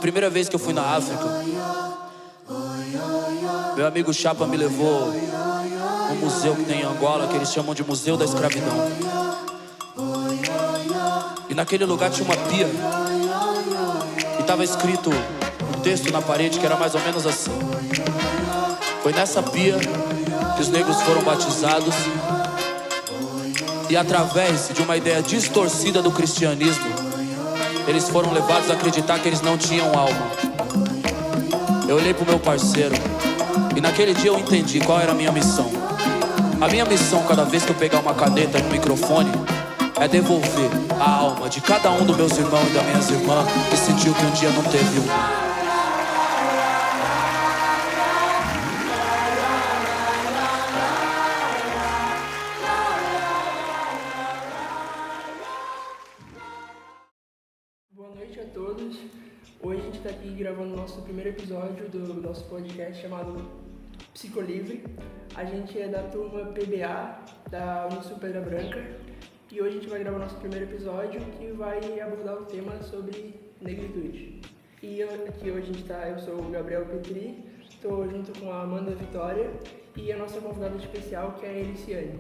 primeira vez que eu fui na África, meu amigo Chapa me levou um museu que tem em Angola, que eles chamam de Museu da Escravidão. E naquele lugar tinha uma pia e tava escrito um texto na parede que era mais ou menos assim: foi nessa pia que os negros foram batizados, e através de uma ideia distorcida do cristianismo, eles foram levados a acreditar que eles não tinham alma. Eu olhei pro meu parceiro e naquele dia eu entendi qual era a minha missão. A minha missão, cada vez que eu pegar uma caneta e um microfone, é devolver a alma de cada um dos meus irmãos e das minhas irmãs que sentiu que um dia não teve um. Boa noite a todos. Hoje a gente está aqui gravando o nosso primeiro episódio do nosso podcast chamado Psicolivre. A gente é da turma PBA da Unisul Pedra Branca e hoje a gente vai gravar nosso primeiro episódio que vai abordar o tema sobre negritude. E aqui hoje eu sou o Gabriel Petri, estou junto com a Amanda Vitória e a nossa convidada especial que é a Eliciane.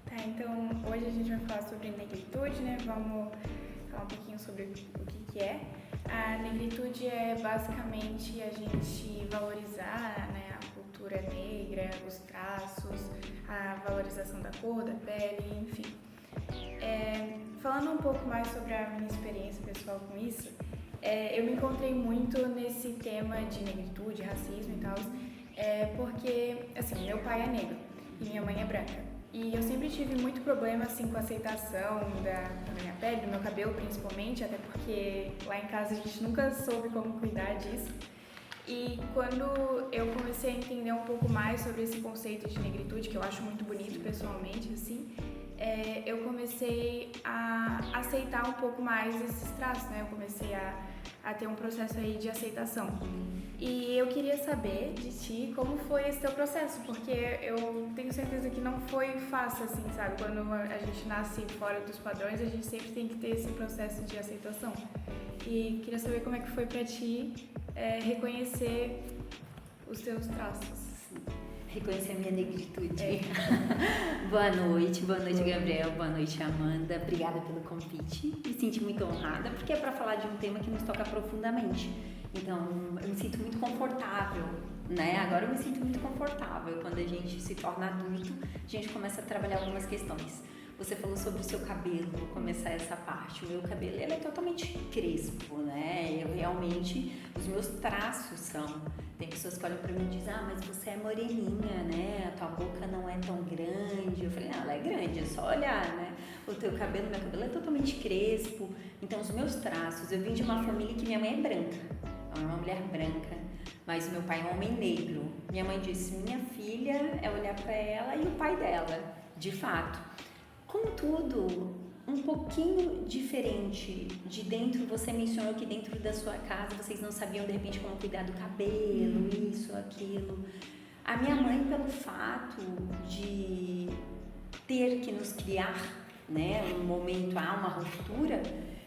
Tá, então hoje a gente vai falar sobre negritude, né? Vamos falar um pouquinho sobre o que é. A negritude é basicamente a gente valorizar, né, a cultura negra, os traços, a valorização da cor, da pele, enfim. Falando um pouco mais sobre a minha experiência pessoal com isso, eu me encontrei muito nesse tema de negritude, racismo e tal, porque, assim, meu pai é negro e minha mãe é branca. E eu sempre tive muito problema, assim, com a aceitação da minha pele, do meu cabelo, principalmente, até porque lá em casa a gente nunca soube como cuidar disso. E quando eu comecei a entender um pouco mais sobre esse conceito de negritude, que eu acho muito bonito pessoalmente, assim, eu comecei a aceitar um pouco mais esses traços, né? Eu comecei a ter um processo aí de aceitação. E eu queria saber de ti como foi esse teu processo, porque eu tenho certeza que não foi fácil, assim, sabe? Quando a gente nasce fora dos padrões, a gente sempre tem que ter esse processo de aceitação. E queria saber como é que foi pra ti reconhecer os teus traços. Reconhecer a minha negritude. Boa noite, Gabriel, boa noite, Amanda. Obrigada pelo convite. Me senti muito honrada, porque é para falar de um tema que nos toca profundamente. Então, eu me sinto muito confortável, né? Agora eu me sinto muito confortável. Quando a gente se torna adulto, a gente começa a trabalhar algumas questões. Você falou sobre o seu cabelo, vou começar essa parte. O meu cabelo, ele é totalmente crespo, né? Eu realmente, os meus traços são... Tem pessoas que olham pra mim e dizem, mas você é moreninha, né? A tua boca não é tão grande. Eu falei, ela é grande, é só olhar, né? O teu cabelo, meu cabelo é totalmente crespo. Então, os meus traços, eu vim de uma família que minha mãe é branca. Ela é uma mulher branca, mas o meu pai é um homem negro. Minha mãe disse, minha filha é olhar pra ela e o pai dela, de fato. Contudo, um pouquinho diferente de dentro, você mencionou que dentro da sua casa vocês não sabiam de repente como cuidar do cabelo, isso, aquilo. A minha mãe, pelo fato de ter que nos criar, né, no momento há uma ruptura,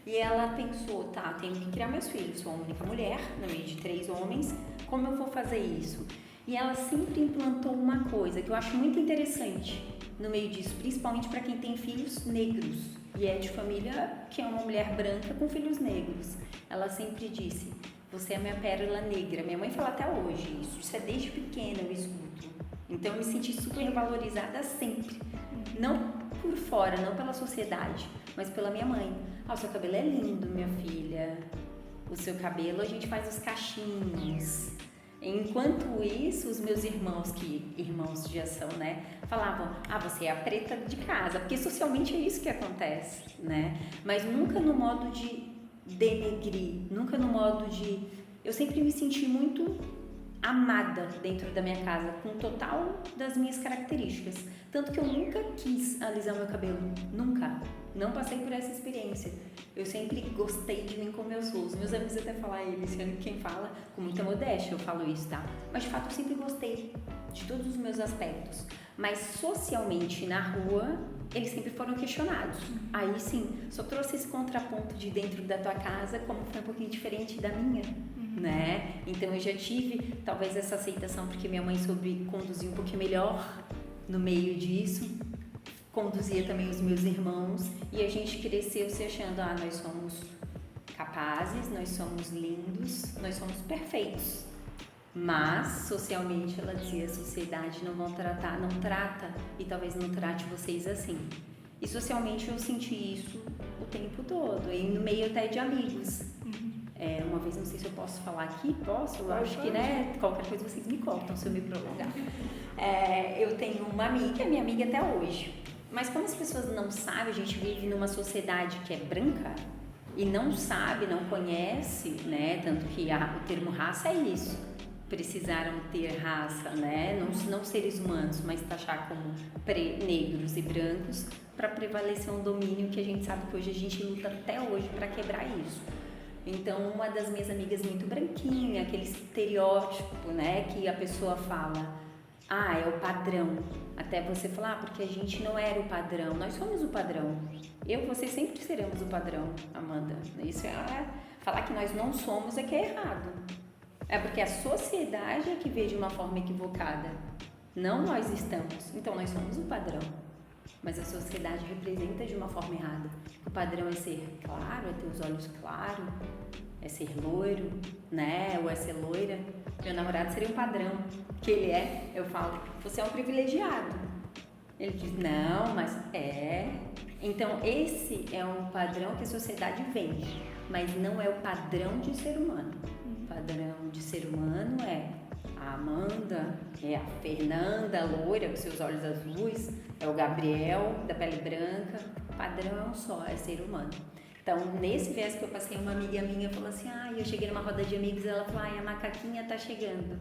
e ela pensou, tá, tenho que criar meus filhos, sou a única mulher no meio de 3 homens, como eu vou fazer isso? E ela sempre implantou uma coisa que eu acho muito interessante no meio disso, principalmente para quem tem filhos negros e é de família que é uma mulher branca com filhos negros. Ela sempre disse, você é minha pérola negra. Minha mãe fala até hoje isso é desde pequena, eu escuto. Então eu me senti super valorizada sempre, não por fora, não pela sociedade, mas pela minha mãe. O seu cabelo é lindo, minha filha, o seu cabelo a gente faz os cachinhos. Enquanto isso, os meus irmãos, que irmãos já são, né, falavam, você é a preta de casa, porque socialmente é isso que acontece, né, mas nunca no modo de denegrir, nunca no modo de... Eu sempre me senti muito amada dentro da minha casa, com o total das minhas características, tanto que eu nunca quis alisar o meu cabelo, nunca, não passei por essa experiência. Eu sempre gostei de mim como eu sou. Os meus amigos até falam, Eliciane, quem fala com muita modéstia, eu falo isso, tá? Mas de fato eu sempre gostei de todos os meus aspectos. Mas socialmente na rua, eles sempre foram questionados. Aí sim, só trouxe esse contraponto de dentro da tua casa, como foi um pouquinho diferente da minha, né? Então eu já tive talvez essa aceitação, porque minha mãe soube conduzir um pouquinho melhor no meio disso, conduzia também os meus irmãos, e a gente cresceu se achando, nós somos capazes, nós somos lindos, nós somos perfeitos. Mas, socialmente, ela dizia, a sociedade não trata, e talvez não trate vocês assim. E socialmente eu senti isso o tempo todo, e no meio até de amigos. Uma vez, não sei se eu posso falar aqui, posso? Eu acho que, né, qualquer coisa vocês me cortam se eu me prolongar. Eu tenho uma amiga, minha amiga até hoje. Mas como as pessoas não sabem, a gente vive numa sociedade que é branca, e não sabe, não conhece, né, tanto que o termo raça é isso. Precisaram ter raça, né? Não seres humanos, mas taxar como negros e brancos para prevalecer um domínio que a gente sabe que hoje a gente luta até hoje para quebrar isso. Então, uma das minhas amigas muito branquinha, aquele estereótipo, né? Que a pessoa fala, é o padrão. Até você falar, porque a gente não era o padrão, nós somos o padrão. Eu e você sempre seremos o padrão, Amanda. Isso falar que nós não somos é que é errado. É porque a sociedade é que vê de uma forma equivocada. Não nós estamos. Então, nós somos o padrão. Mas a sociedade representa de uma forma errada. O padrão é ser claro, é ter os olhos claros, é ser loiro, né? Ou é ser loira. Meu namorado seria um padrão. Que ele é, eu falo, você é um privilegiado. Ele diz, não, mas é. Então, esse é um padrão que a sociedade vende. Mas não é o padrão de ser humano. Padrão de ser humano é a Amanda, é a Fernanda, a loira com seus olhos azuis, é o Gabriel, da pele branca. Padrão é um só, é ser humano. Então, nesse viés que eu passei, uma amiga minha falou assim, eu cheguei numa roda de amigos e ela falou, a macaquinha tá chegando.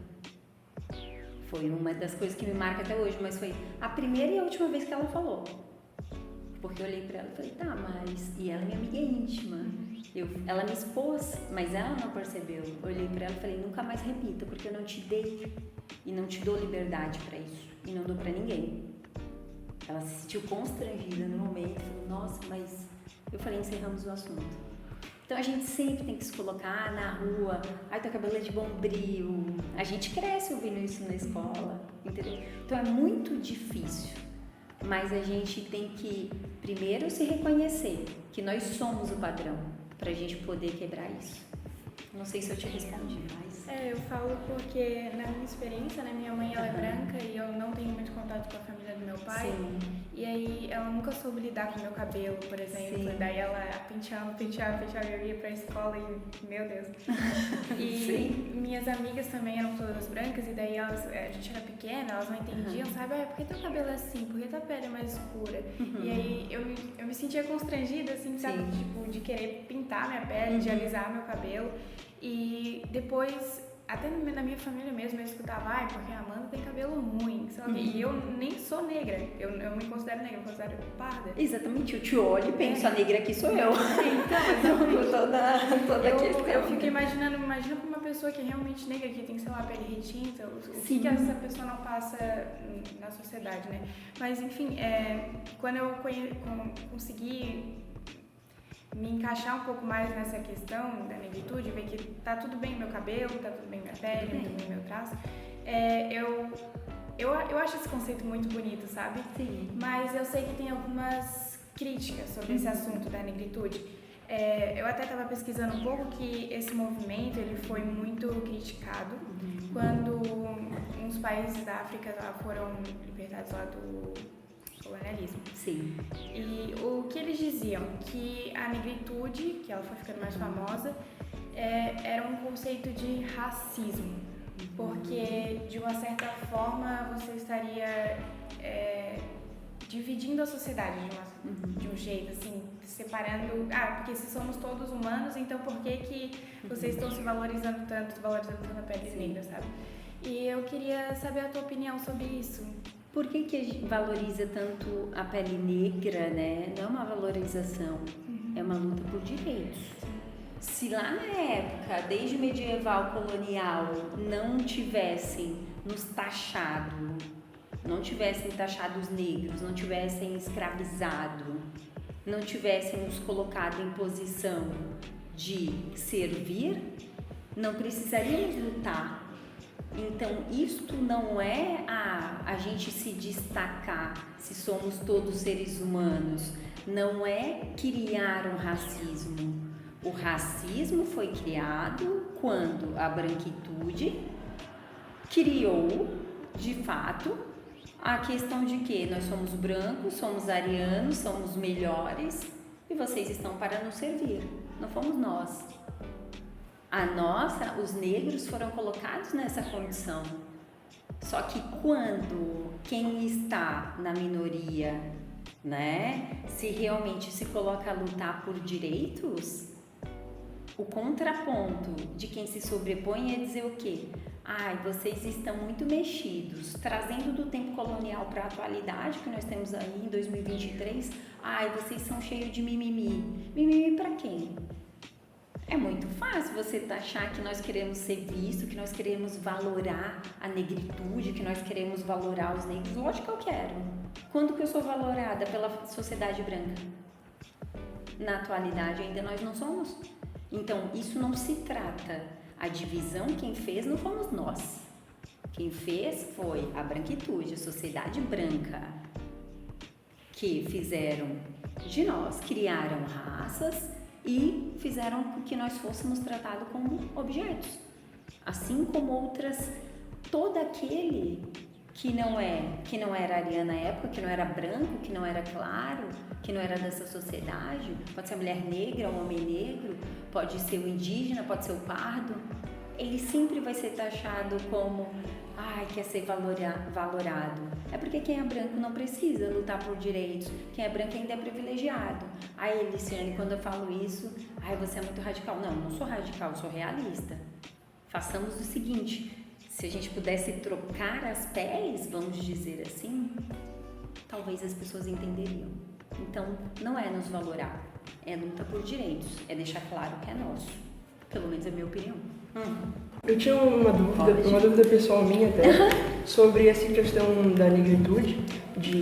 Foi uma das coisas que me marca até hoje, mas foi a primeira e a última vez que ela falou. Porque eu olhei pra ela e falei, mas... E ela é minha amiga íntima. Ela me expôs, mas ela não percebeu. Eu olhei pra ela e falei, nunca mais repita, porque eu não te dei e não te dou liberdade pra isso. E não dou pra ninguém. Ela se sentiu constrangida no momento, falou, nossa, mas... Eu falei, encerramos o assunto. Então a gente sempre tem que se colocar na rua, teu cabelo é de bombril. A gente cresce ouvindo isso na escola, entendeu? Então é muito difícil. Mas a gente tem que primeiro se reconhecer que nós somos o padrão pra gente poder quebrar isso. Não sei se eu te respondi, mas... Eu falo porque na minha experiência, né, minha mãe ela é branca e eu não tenho muito contato com a família do meu pai. Sim. E aí ela nunca soube lidar com o meu cabelo, por exemplo. Sim. Daí ela penteava, eu ia pra escola e, meu Deus. E Sim. minhas amigas também eram todas brancas e daí a gente era pequena, elas não entendiam, sabe? Por que teu cabelo é assim? Por que tua pele é mais escura? E aí eu me sentia constrangida, assim, sabe? Tipo, de querer pintar minha pele, de alisar meu cabelo. E depois, até na minha família mesmo, eu escutava, porque a Amanda tem cabelo ruim, sabe? E eu nem sou negra, eu me considero negra, eu me considero parda. Exatamente, eu te olho e penso, a negra aqui sou eu. Então, toda questão. Eu fico imagina pra uma pessoa que é realmente negra, que tem, sei lá, pele retinta, o que essa pessoa não passa na sociedade, né? Mas, enfim, quando eu consegui me encaixar um pouco mais nessa questão da negritude, ver que tá tudo bem meu cabelo, tá tudo bem minha pele, tá tudo bem meu traço, eu acho esse conceito muito bonito, sabe? Sim. Mas eu sei que tem algumas críticas sobre esse assunto da negritude. Eu até estava pesquisando um pouco que esse movimento ele foi muito criticado quando uns países da África foram libertados lá do colonialismo. Sim. E o que eles diziam? Que a negritude, que ela foi ficando mais famosa, era um conceito de racismo. Porque, de uma certa forma, você estaria dividindo a sociedade de um jeito, assim, separando... porque se somos todos humanos, então por que vocês estão se valorizando tanto a pele negra, sabe? E eu queria saber a tua opinião sobre isso. Por que valoriza tanto a pele negra, né? Não é uma valorização, é uma luta por direitos. Se lá na época, desde o medieval colonial, não tivessem nos taxado não tivessem taxado os negros, não tivessem escravizado, não tivessem nos colocado em posição de servir, não precisaríamos lutar. Então, isto não é a gente se destacar se somos todos seres humanos, não é criar um racismo. O racismo foi criado quando a branquitude criou, de fato, a questão de que nós somos brancos, somos arianos, somos melhores e vocês estão para nos servir. Não fomos nós. Os negros foram colocados nessa condição. Só que quando quem está na minoria, né, se realmente se coloca a lutar por direitos, o contraponto de quem se sobrepõe é dizer o quê? Ai, vocês estão muito mexidos, trazendo do tempo colonial para a atualidade que nós temos aí em 2023. Ai, vocês são cheios de mimimi. Mimimi para quem? É muito fácil você taxar que nós queremos ser visto, que nós queremos valorar a negritude, que nós queremos valorar os negros. Lógico que eu quero. Quando que eu sou valorada pela sociedade branca? Na atualidade ainda nós não somos. Então, isso não se trata. A divisão quem fez não fomos nós. Quem fez foi a branquitude, a sociedade branca, que fizeram de nós, criaram raças e fizeram com que nós fôssemos tratados como objetos. Assim como outras, todo aquele que não era ariano na época, que não era branco, que não era claro, que não era dessa sociedade, pode ser a mulher negra, o homem negro, pode ser o indígena, pode ser o pardo, ele sempre vai ser taxado como, quer ser valorado. É porque quem é branco não precisa lutar por direitos, quem é branco ainda é privilegiado. Aí, Eliciane, quando eu falo isso, você é muito radical. Não, não sou radical, sou realista. Façamos o seguinte, se a gente pudesse trocar as peles, vamos dizer assim, talvez as pessoas entenderiam. Então, não é nos valorar, é luta por direitos, é deixar claro que é nosso. Pelo menos é a minha opinião. Eu tinha uma dúvida pessoal minha até, sobre essa questão da negritude,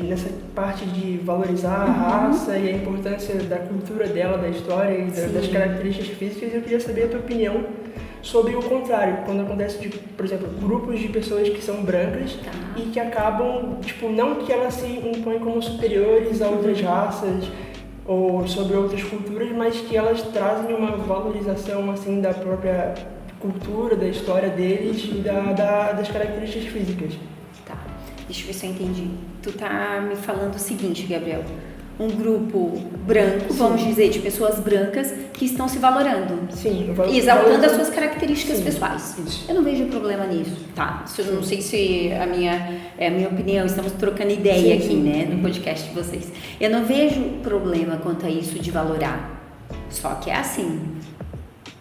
nessa parte de valorizar a raça e a importância da cultura dela, da história e das características físicas. Eu queria saber a tua opinião sobre o contrário, quando acontece, por exemplo, grupos de pessoas que são brancas e que acabam, não que elas se impõem como superiores a outras raças ou sobre outras culturas, mas que elas trazem uma valorização assim da própria cultura, da história deles e das características físicas. Tá, deixa eu ver se eu entendi. Tu tá me falando o seguinte, Gabriel. Um grupo branco, vamos dizer, de pessoas brancas que estão se valorando. Sim. Exaltando as suas características pessoais. Isso. Eu não vejo problema nisso, tá? Eu não sei se é a minha opinião, estamos trocando ideia aqui, né, no podcast de vocês. Eu não vejo problema quanto a isso de valorar. Só que é assim,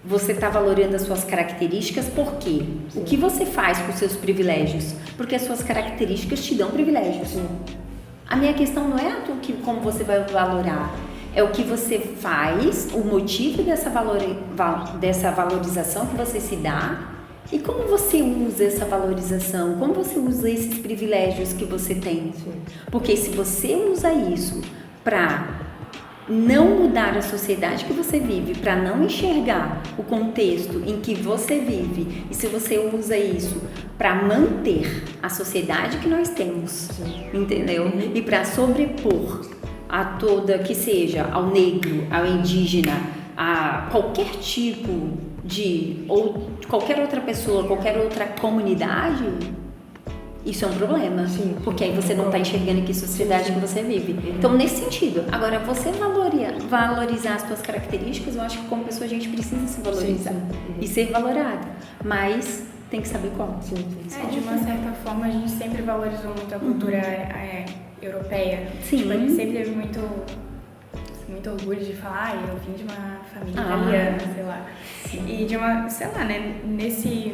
você está valorando as suas características por quê? Sim. O que você faz com os seus privilégios? Porque as suas características te dão privilégios. Sim. A minha questão não é como você vai valorar, é o que você faz, o motivo dessa valorização que você se dá e como você usa essa valorização, como você usa esses privilégios que você tem. Sim. Porque se você usa isso para não mudar a sociedade que você vive, para não enxergar o contexto em que você vive, e se você usa isso para manter a sociedade que nós temos, Sim. entendeu? E para sobrepor a toda, que seja ao negro, ao indígena, a qualquer tipo ou qualquer outra pessoa, qualquer outra comunidade, isso é um problema. Sim. Porque aí você não está enxergando que sociedade que você vive. Então, nesse sentido, agora você valorizar as suas características, eu acho que como pessoa a gente precisa se valorizar e ser valorado, mas tem que saber como. De uma certa forma, a gente sempre valorizou muito a cultura europeia. Sim. A gente sempre teve muito orgulho de falar, eu vim de uma família italiana, sei lá. Sim. E de uma, sei lá, né,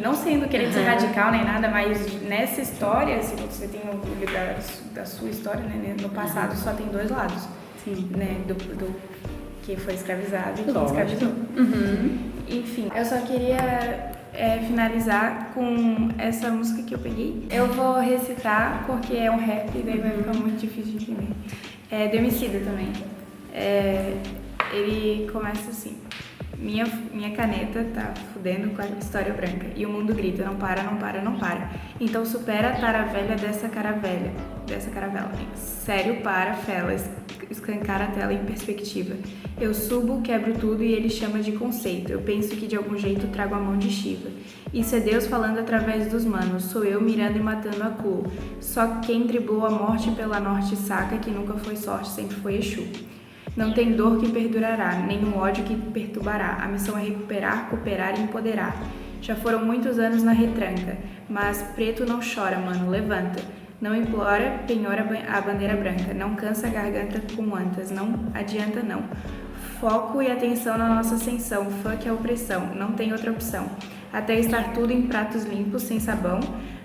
não sendo querendo ser radical nem nada, mas nessa história, se você tem orgulho da sua história, né, no passado só tem dois lados. Sim. Né, do que foi escravizado e quem escravizou. Enfim, eu só queria finalizar com essa música que eu peguei. Eu vou recitar porque é um rap, daí vai ficar muito difícil de entender. É do Emicida também. Ele começa assim: minha caneta tá fudendo com a história branca e o mundo grita, não para, não para, não para. Então supera a tara velha dessa caravela. Sério, para, fela, escancara a tela em perspectiva. Eu subo, quebro tudo e ele chama de conceito. Eu penso que de algum jeito trago a mão de Shiva. Isso é Deus falando através dos manos. Sou eu mirando e matando a Ku. Só quem driblou a morte pela norte saca que nunca foi sorte, sempre foi Exu. Não tem dor que perdurará, nenhum ódio que perturbará. A missão é recuperar, cooperar e empoderar. Já foram muitos anos na retranca, mas preto não chora, mano, levanta. Não implora, penhora a bandeira branca. Não cansa a garganta com antas, não adianta não. Foco e atenção na nossa ascensão, fuck a opressão, não tem outra opção. Até estar tudo em pratos limpos, sem sabão.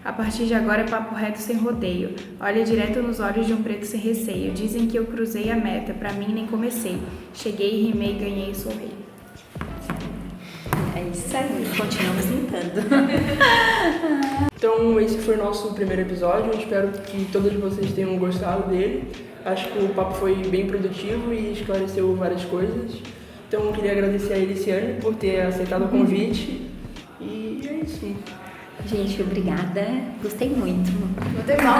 A partir de agora é papo reto sem rodeio. Olha direto nos olhos de um preto sem receio. Dizem que eu cruzei a meta, pra mim nem comecei. Cheguei, rimei, ganhei e sou rei. É isso aí, continuamos lutando. Então esse foi o nosso primeiro episódio, eu espero que todos vocês tenham gostado dele. Acho que o papo foi bem produtivo e esclareceu várias coisas. Então eu queria agradecer a Eliciane por ter aceitado o convite. E é isso. Gente, obrigada. Gostei muito. Vou ter mal.